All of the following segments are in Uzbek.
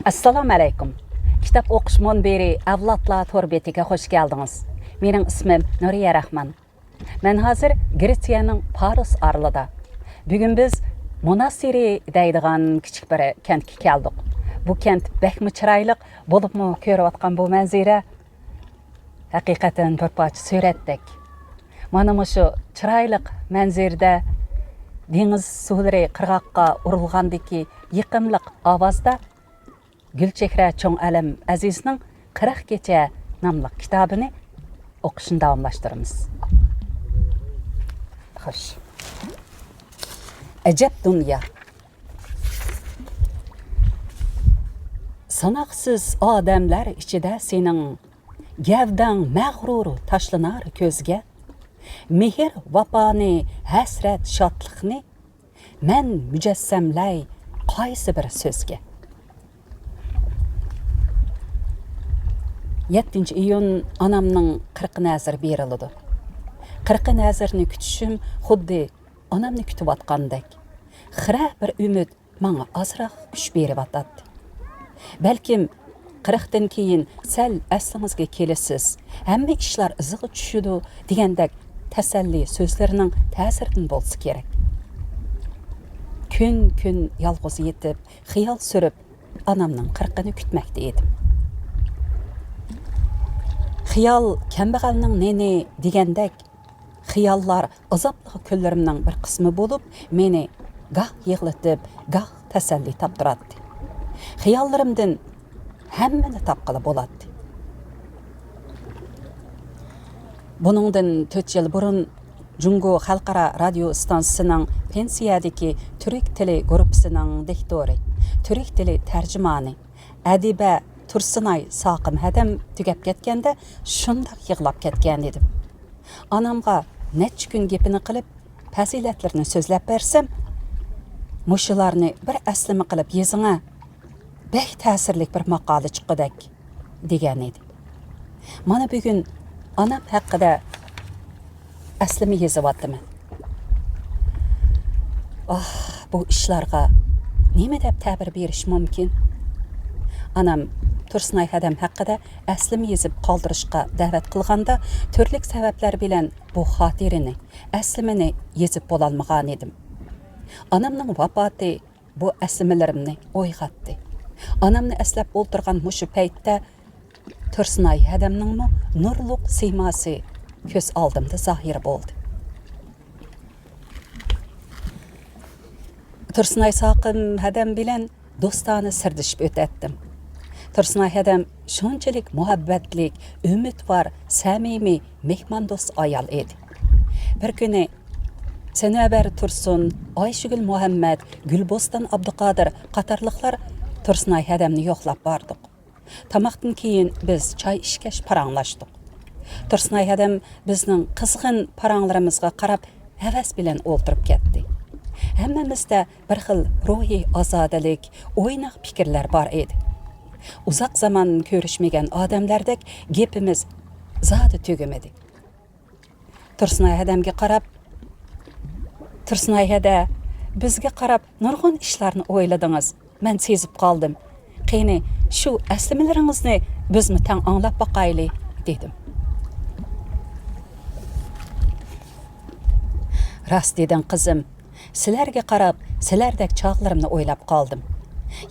Assalamu alaykum. Kitap o'qish munbiri Avlodlar tor betiga xush keldingiz. Mening ismim Nuriya Rahman. Men hozir Gretsiyaning Paris aralida. Bugun biz Monasiri deydigan kichik bir kentga keldik. Bu kent bekmi chiroyli bo'libmi ko'rayotgan bu manzara haqiqatan bir parcha suratdek. Mana shu chiroyli manzarada dengiz suvlari qirg'oqqa urilgandiki yiqimliq ovozda Gülchehra Cho'ng Alam Azizning 40 kecha nomli kitobini o'qishni davomlashtiramiz. Xo'sh. Ajab dunyo. Sanoqsiz odamlar ichida sening gavdang mag'rur tashlanar ko'zga. Mehr vafoni hasrat shodlikni men mujassamlay qaysi bir so'zga. 7 iyun anamning 40 nazir berildi. 40 nazirni kutishim xuddi onamni kutib atgandek. Xira bir umid menga azroq kuch berib atadi. Balkim 40 dan keyin sal aslingizga kelasiz. Hamma ishlar iziga tushidi degandek tasalli so'zlarining ta'siridan bo'lsa kerak. Kun yolg'iz yetib, xiyol surib onamning 40'ını kutmoqda edim. Xiyol kambag'alning neni degandek xiyollar azobli kunlarimning bir qismi bo'lib, meni goh yig'latib, goh tasalli toptiradi. Xiyollarimdan hammani topqili bo'ladi. Buningdan 4 yil burun Jungo xalqaro radio stansiyasining pensiyadagi turk tili guruhisining diktori, turk tili tarjimoni Adiba Tursunay Saqim hadam tugab ketganda shundoq yig'lab ketgan edim. Anamga necha kun gapini qilib, fazilatlarini so'zlab bersam, mushularni bir aslima qilib yezing'a, bek ta'sirli bir maqola chiqadak degan edi. Mana bugun anam haqida aslimi yezyapman. Bu ishlarga nima deb ta'bir berish mumkin? Anam Tursunay hadam haqida aslim yezib qoldirishga da'vat qilganda turli sabablar bilan bu xotirini, aslimini yezib bo'lolmagan edim. Anamning vafoti bu aslimlarimni o'yg'atdi. Anamni aslab o'ltirgan mushu paytda Tursunay hadamning nurliq siymosi ko'z oldimda zohir bo'ldi. Tursunay Saqim hadam bilan do'stona sirdishib o'tdim. Tursunay hadam shunchalik muhabbatlik, umidvor, samimiy, mehmondo'st ayol edi. Bir kuni Sanobar Tursun, Ayshugul Muhammad, Gulboston Abduqodir qatorliqlar Tursunay hadamni yo'qlab bordik. Tamoqdan keyin biz choy ishkash paranglashdik. Tursunay hadam bizning qizg'in paranglarimizga qarab havas bilan o'ltirib ketdi. Hammamizda bir xil ruhiy ozodalik, o'ynoq fikrlar bor edi. Uzoq zaman ko'rishmagan odamlardek gapimiz zodi tugimadi. Tursunay hadamga qarab, Tursunay hada bizga qarab nurg'un ishlarni o'yladingiz. Men sezib qoldim. Qani shu aslimalaringizni bizmi tang anglab boqayli dedim. Rast dedim qizim. Sizlarga qarab, sizlardek chog'larimni o'ylab qoldim.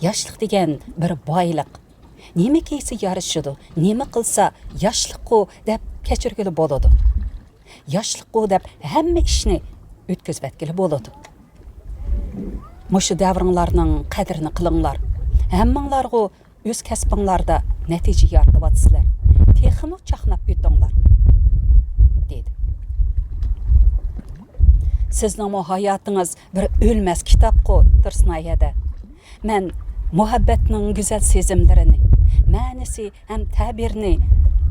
Yoshlik degan bir boylik. Nima kiysa yarishidi, nima qilsa yoshliqu deb kechirgili bo'ladi. Yoshliqu deb hamma ishni o'tkazvatgili bo'ladi. Mushu davringlarning qadrini qilinglar. Hammanglarga o'z kasbinglarda natija yoritayotsizlar. Texmi chaqnab o'tinglar, dedi. Sizning hayotingiz bir o'lmas kitobku Tursunay hada. Men muhabbatning go'zal sezimlarini, ma'nisi ham ta'birini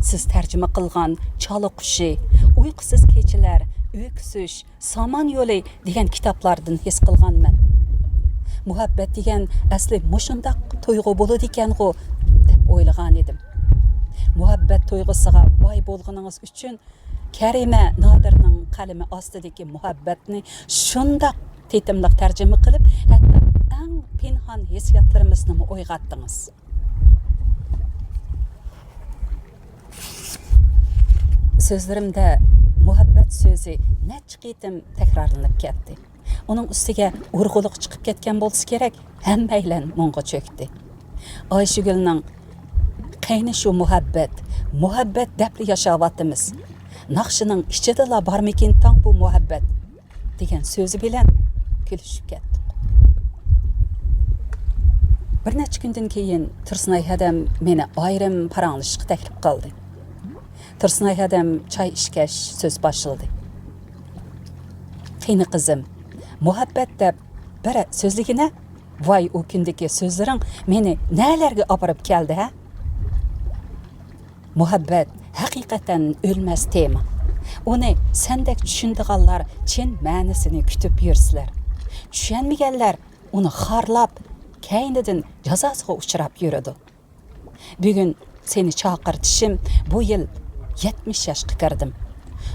siz tarjima qilgan Chala qushi, Uyqusiz kechalar, Öksüş, Saman yo'li degan kitoblardan his qilganman. Muhabbat degan asli mushundaq tuyg'u bo'ladi ekan-ku deb o'ylagan edim. Muhabbat tuyg'usiga boy bo'lganingiz uchun Karima Nodirning qalami ostidagi muhabbatni shundaq tetimliq tarjima qilib, hatto eng pinhon hissiyotlarimizni uyg'otdingiz. sözlerimde muhabbet sözü neçə qitim təkrarlanıb ketdi. Onun üstüge urğuluq çıxıb ketken bolsa gerek, həmməylə monğa çöktü. Ayşegül'nün qeyni şu muhabbet depli yaşavatımız. Naqşının içidela barmikin tan bu muhabbet degan sözü bilen gülüşüp ketdik. Bir neçə gündən keyin Tursunay hadam meni ayrim paranglışqa taklif qildi. Tursunay hadam çay içkeş söz başladı. Qeyni qizim, muhabbet deb bir sözligine vay o gündeki sözlerin meni nelerge aparıp geldi ha? Muhabbet hakikaten ölmez tema. Onu sendek düşündüğanlar çin ma'nisini kütüp yürüsüler. Düşünmeyenler onu harlap, keynidin cazasıga uçurap yürüdü. Bugün seni çağırtışım bu yıl 70 yaşqa kirdim.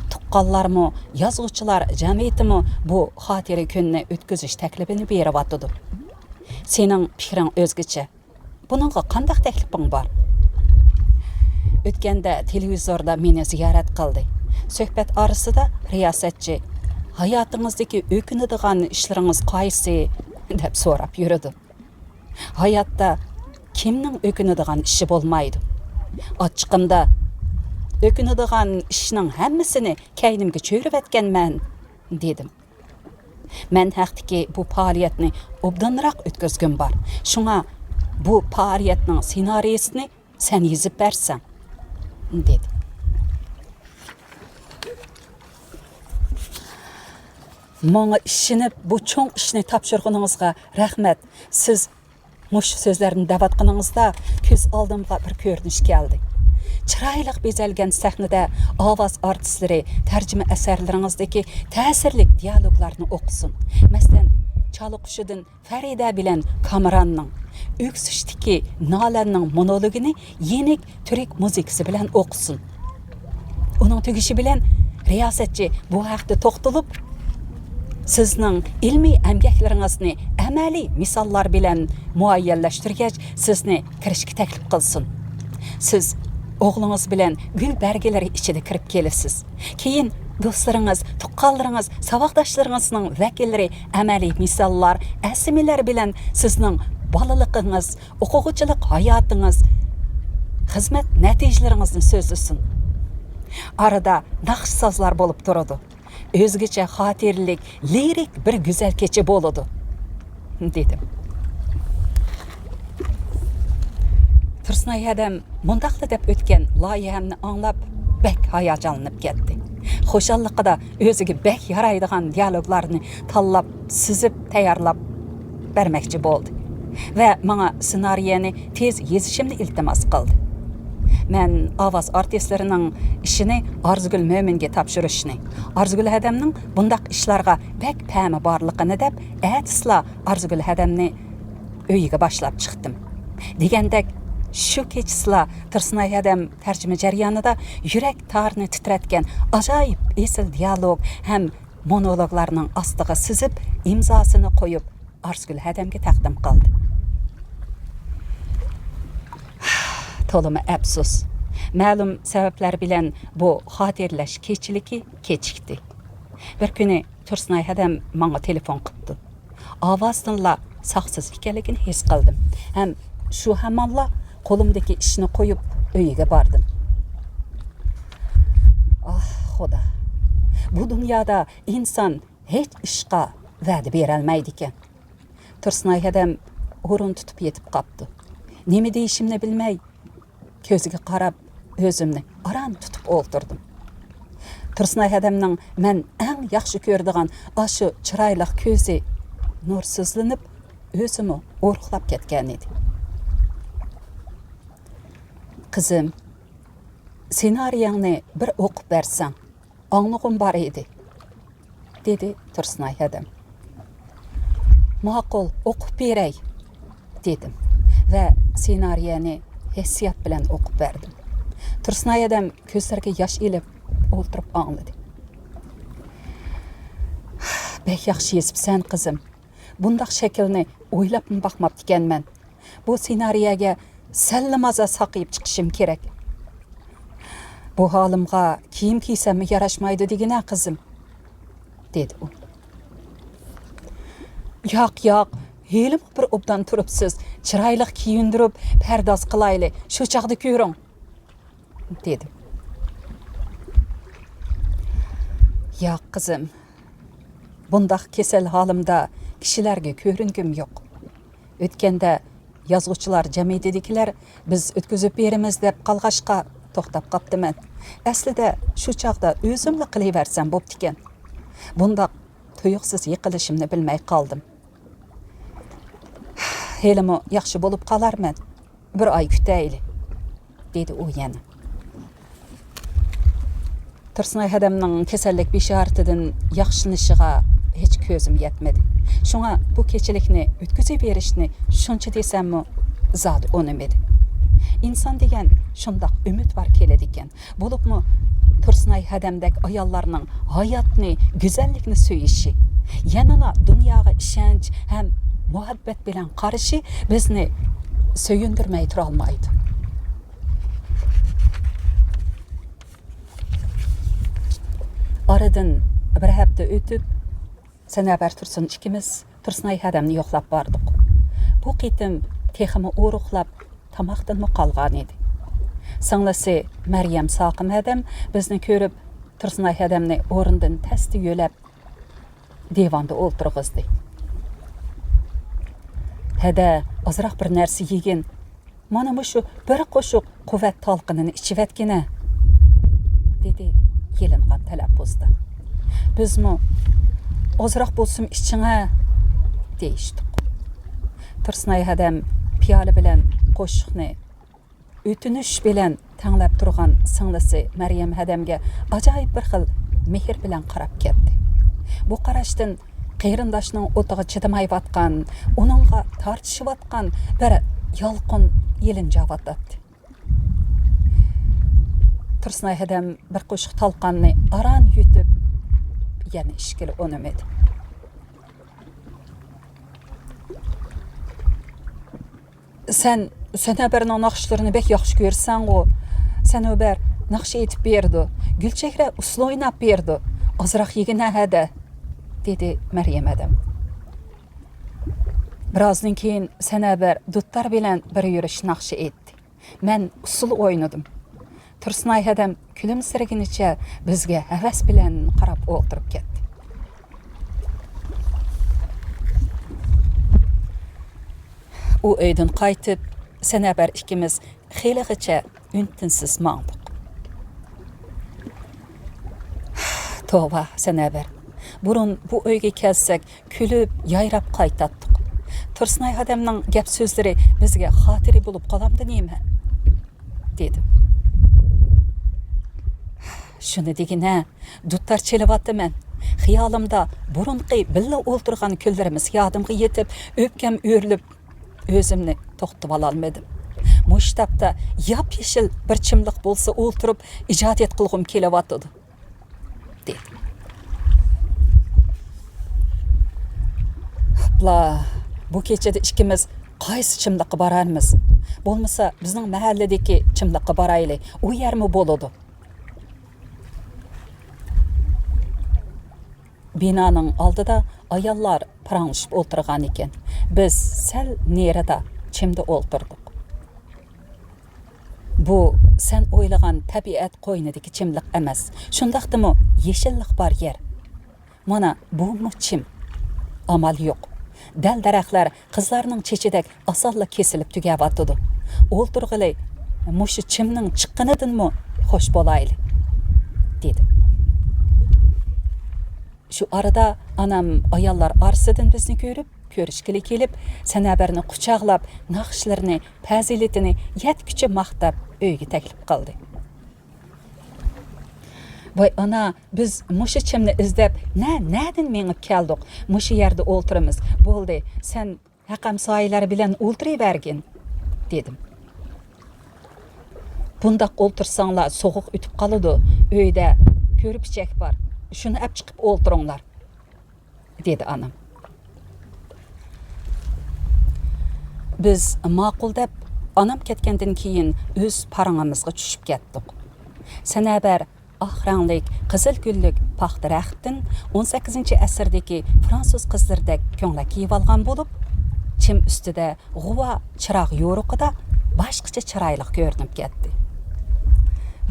Tuqqanlarmı, yazgıçılar jamiyetimi bu xotira kunni o'tkazish taklifini berib atdı. Senin fikrin özgüçe. Bununla qandaq taklifing bor? Ötkende televizorda meni ziyaret qildi. Söhbet arasida riyosatchi hayatınızdaki ökünüdüğen işleriniz qaysi deb so'rab yürüdü. Hayatta kimning ökünüdüğen işi bolmaydı. Açıqımda ökünüdüğen işinin hammasini keynimge çöyrüp etkenmen dedim. Men haqdiki bu faoliyatni obdanroq o'tkazgim bor. Shunga bu faoliyatning ssenariysini sen yezib bersan dedi. Manga ishinib bu cho'ng ishni topshirganingizga rahmat. Siz mush so'zlarni davatqaningizda ko'z oldimga bir ko'rinish keldi. Chiroyli bezalgan sahnada ovoz artistlari tarjima asarlaringizdagi ta'sirli dialoglarni o'qisin. Masalan, Çalıquşudun Farida bilan Kamranning Öksüşdiki Nalanning monologini yenik türk muzikasi bilan o'qisin. Uning tugishi bilan riyosatchi bu haqda to'xtalib, sizning ilmiy emgaklaringizni amaliy misollar bilan muayyanlashtirgach, sizni kirishga taklif qilsin. Siz oğlunuz bilen gül belgeleri içinde kirip gelesiz. Keyin dostlarınız, tuqqanlarınız, savaqdaşlarınızның vekilleri, amaliy misallar, əsimiler bilen sizning balalıqınız, okuğuçılık hayatınız, hizmet neticelerinizni sözlüsün. Arada naqsh sazlar bolup durdu. Özgüçe xatirlik, lirik bir güzel keçe boludu, dedim. Tursunay hadam mundaqla deb o'tgan loyihamni anglab bek hayajonlanib ketdi. Xo'shalliqida o'ziga bek yaraydigan dialoglarni tanlab, sizib tayyorlab bermoqchi bo'ldi va menga ssenariyni tez yezishimni iltimos qildi. Men ovoz artistlarining ishini Arzugul Mo'minga topshirishni, Arzugul hadamning bundaq ishlarga bek fahmi borligini deb, atisla Arzugul hadamni uyiga boshlab chiqdim. Degandek şu keçisla Tursunay hadam tarjima jarayonida yurak tarni titratgan ajoyib esil dialog ham monologlarning ostiga sizib imzosini qo'yib Arzugul hadamga taqdim qildi. To'limi afsus. Ma'lum sabablar bilan bu xotirlash kechiligi kechikdi. Bir kuni Tursunay hadam menga telefon qildi. Ovozdanla saqsiz ekanligini his qildim. Ham shu hamonla qo'limdagi ishni qo'yib uyiga bordim. Ah, Xudo. Bu dunyoda inson hech ishqa va'da bera olmaydi ekan. Tursunay hadam o'rin tutib yetib qopti. Nima deyishimni bilmay, ko'ziga qarab o'zimni aram tutib o'ltirdim. Tursunay hadamning men eng yaxshi ko'radigan ashu chiroyli ko'zi nursizlanib, o'zimni o'rqlab ketgan edi. Kızım, senariyangni bir o'qib bersang, anglag'im bor edi, dedi Tursunay hadam. Ma'qul, o'qib beray, dedim va senariyani hissiyat bilan o'qib berdim. Tursunay hadam ko'zlariga yosh ilib o'ltirib angladi. Bek yaxshi yezibsan qizim. Bundaq shaklni o'ylab baxmabdi ekanman. Bu senariyaga sallamaza saqib chiqishim kerak. Bu halimga kiyim kiysem mi yaraşmaydı degine kızım, dedi o. Yo'q, helim bir obdan turibsiz, chiroyli kiyindirib, pardoz qilayli, shu chaqda ko'ring, dedim. Yo'q qizim, bundaq kesel halimda kishilarga ko'ringim yo'q. O'tganda yozuvchilar jamiyatidagilar biz o'tkazib beramiz deb qalg'ashqa to'xtab qopdiman. Aslida shu chaqda o'zimni qilaversam bo'pti ekan. Bundaq tuyuqsiz yiqilishimni bilmay qoldim. Helimi yaxshi bo'lib qolarman. Bir oy kutayli, dedi u yana. Tursunay hadamning kasallik bishoratidan yaxshilanishiga hech ko'zim yetmadi. Shunga bu kechilikni o'tkazib berishni shuncha desammi, zot unimadi. İnsan degan shundoq umid var keladi ekan. Bo'libmi Tursunay hadamdak ayollarning hayotni, go'zallikni so'yishi, yanada dunyoga ishonch ham muhabbat bilan qarashi bizni so'yindirmay tura olmaydi. Aradan bir hafta o'tib, Sanabar Tursun ikimiz Tursunay hadamni yo'qlab bordik. Bu qitim teximi o'ruqlab tamoqdan qolgan edi. Singlisi Maryam Soqim hadam bizni ko'rib Tursunay hadamni o'rindan tasti yo'lab divanda o'ltirg'izdi. Hada ozroq bir narsa yegin. Mana shu bir qo'shiq quvvat talqinini ichivatgina, dedi yelingan talaffuzda. Bizmi ozroq bo'lsin iching'a deyishdik. Tursunay hadam piyola bilan qo'shiqni o'tinish bilan tanglab turgan singlisi Maryam hadamga ajoyib bir xil mehr bilan qarab ketdi. Bu qarashdan qeyrindoshning o'tiga chidamayotgan, uningga tortishayotgan bir yolqin yelin javob etdi. Tursunay hadam bir qo'shiq talqanni aran yutib, yana ishkili unimadi. Sen Sanabarning naqshlarini bek yaxshi ko'rsan-ku. Sanabar naqsh etib berdi. Gulchehra usul o'ynab berdi. Ozroq yegina hada, dedi Maryam adam. Birozdan keyin Sanabar duttar bilan bir yurish naqshi etdi. Men usul o'ynadim. Tursunay hadam kulimsiraginicha bizga havas bilan qarab o'tirib ketdi. U uydan qaytib, Sanabar ikkimiz xeylig'icha untinsiz mangdik. Tova Sanabar. Burun bu uyga kelsak, kulib, yayrab qaytatdik. Tursunay hadamning gap so'zlari bizga xotiri bo'lib qolamdi nima? Dedim. Shuni degina, duttar cheliyaptiman. Xiyolimda burunqi billa o'ltirgan kunlarimiz yodimga yetib, o'pkam o'rilib, o'zimni to'xtatib ololmadim. Mushtabda yap-yeshil bir chimliq bo'lsa o'ltirib, ijodiyat qilg'im kelyapti, dedi. Bu kechada ikkimiz qaysi chimliqqa borarmiz? Bo'lmasa bizning mahalladagi chimliqqa boraylik. U yermi bo'ladi? Binoning oldida ayollar paranglashib o'tirgan ekan. Biz sal nerada chimda o'ltirdik. Bu sen o'ylagan tabiat qo'ynidagi chimliq emas. Shundaqdimi yeshillik bor yer. Mana bu chim. Amal yo'q. Dal daraxtlar qizlarning chechidak osonla kesilib tugayotdi. O'ltirg'ili mushu chimning chiqqanidanmi xo'sh bo'layli, dedim. Shu arada anam ayollar orasidan bizni ko'rib, ko'rishgili kelib, Sanabarni quchoqlab, naqshlarini, fazilatini yetkicha maqtab uyga taklif qildi. Voy ana, biz mushu chimni izlab, nadan mengib keldik. Mushu yerda o'ltiramiz. Bo'ldi, sen haqam soyilari bilan o'ltiravergin, dedim. Bundaq o'ltirsanglar so'g'uq o'tib qoladi. Uyda ko'rib-ichak bor. Shuni olib chiqib o'ltiringlar, dedi anam. Biz ma'qul deb, anam ketgandan keyin o'z parangimizga tushib ketdik. Sanabar ahranlik, qizil gullik paxt daraxtdan 18 asrdagi fransuz qizlaridek ko'ngla kiyib olgan bo'lib, chim ustida g'uva chiroq yo'riqida boshqacha chiroyli ko'rinib ketdi.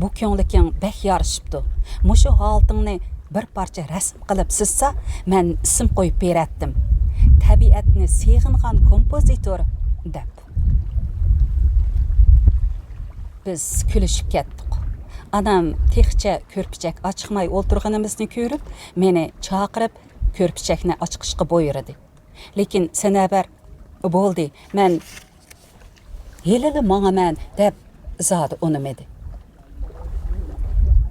Bu ko'ngliking bek yarishibdi. Mushu holtingni bir parcha rasm qilib sizsa, men ism qo'yib beratdim. Tabiatni seg'ingan kompozitor deb. Biz kulishib ketdik. Anam texcha ko'rpichak ochqmay o'ltirganimizni ko'rib, meni chaqirib ko'rpichakni ochqishga buyurdi. Lekin sanabar bo'ldi, men yelili ma'aman deb zodi unimedi.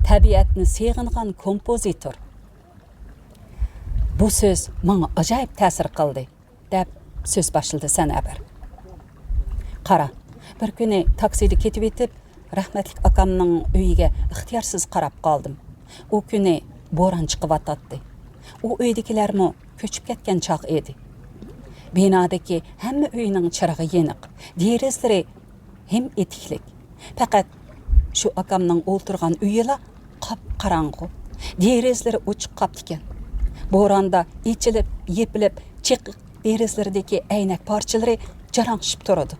Tabiatni seg'ingan kompozitor. Bu so'z menga ajoyib ta'sir qildi deb so'z boshladi sanabar. Qara, bir kuni taksida ketib etib, rahmatlik akamning uyiga ixtiyorsiz qarab qoldim. U kuni bo'ron chiqib-atdi. U uydagilarmi ko'chib ketgan chaq edi. Binodagi hamma uyning chirog'i yeniq, derazlari hem etiklik. Faqat shu akamning o'ltirgan uyila qop-qorong'u. Derazlari ochiq qoldi ekan. Bo'ronda ichilib, yepilib, chiqiq derazlaridagi aynak parchalari jarangishib turadi.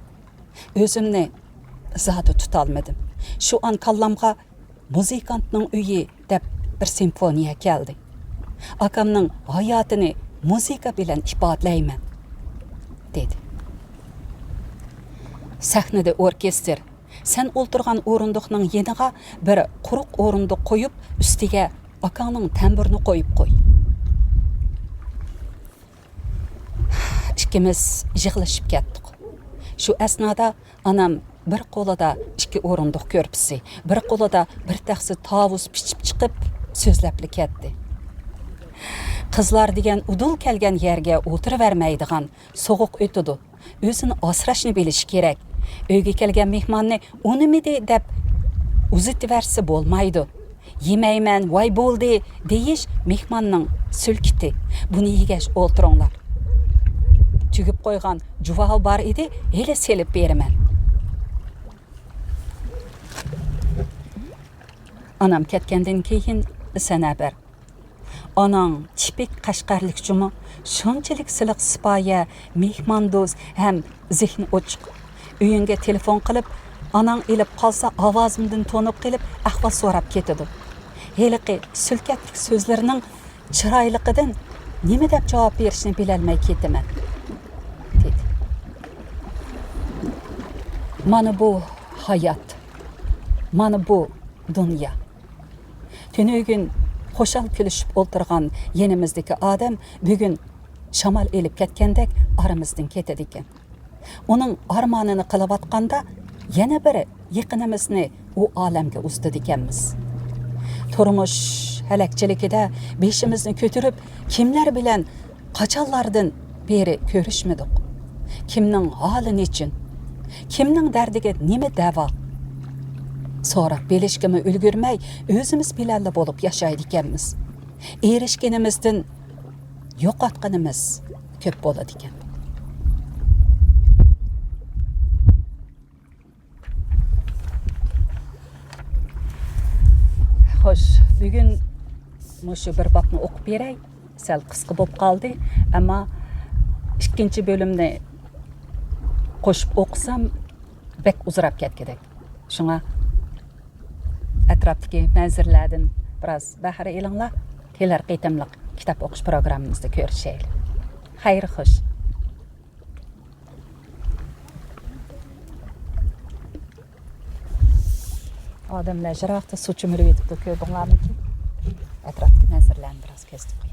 O'zimni zodi tutolmadim. Shu an kallamga muzikantning uyi deb bir simfoniya keldi. Akamning hayotini muzika bilan ifodalayman dedi. Sahnada orkestr. Sen o'ltirgan o'rindiqning yeniga bir quruq o'rindiq qo'yib, ustiga akangning tamburni qo'yib qo'y. Ikkimiz yig'lashib ketdik. Shu asnoda anam bir qo'lida ikki o'rindiq ko'rpisi, bir qo'lida bir taxsi tavus pichib chiqib so'zlab ketdi. Qizlar degan udul kelgan yerga o'tiravermaydigan, so'g'uq o'tidi. O'zini asrashni bilish kerak. Uyga kelgan mehmonni unimidi deb uzitiversa bo'lmaydi. Yemayman, voy bo'ldi deyish mehmonning sulkiti. Buni yegash o'ltiringlar. Tugib qo'ygan juval bar edi, hele selib beraman. Anam ketgandan keyin sanabar. Anang tipik qashqarlik jumi, shunchalik siliq sipoya, mehmondo'st ham zehni ochiq. Uyinga telefon qilib, anang elib qolsa ovozimdan to'nib qilib, ahvol so'rab ketadi. Heliqi sulkatlik so'zlarining chiroyliqidan nima deb javob berishni bilolmay ketaman. Dedi. Mana bu hayot. Mana bu dunyo. Tünügün xo'shal kulishib o'ltirgan yenimizdagi odam bugun shamol elib ketgandek aramizdan ketadi ekan. Uning armonini qilayotganda yana biri yaqinimizni u olamga uzdi ekanmiz. Turmush halakchiligida beshimizni ko'tarib, kimlar bilan qachonlardan beri ko'rishmadik. Kimning holi nechun, kimning dardiga nima davo so'rab bilishgami ulgurmay, o'zimiz bilanla bo'lib yashaydi ekanmiz. Erishganimizdan yo'qotganimiz ko'p bo'ladi ekan. Xo'sh, bugun mushu bir bobni o'qib beray. Sal qisqa bo'lib qoldi, ammo ikkinchi bo'limni qo'shib o'qisam bek uzrab ketgidek. Shunga atrofdagi manzillardan biroz bahra elinglar, kelar qitimliq kitob o'qish programmamizda ko'rishaylik. Xayr xush. Odamlar jiroqda suv cho'milib yetibdi, ko'rdinglarmi? Atrofdagi manzillarni biroz kesdik.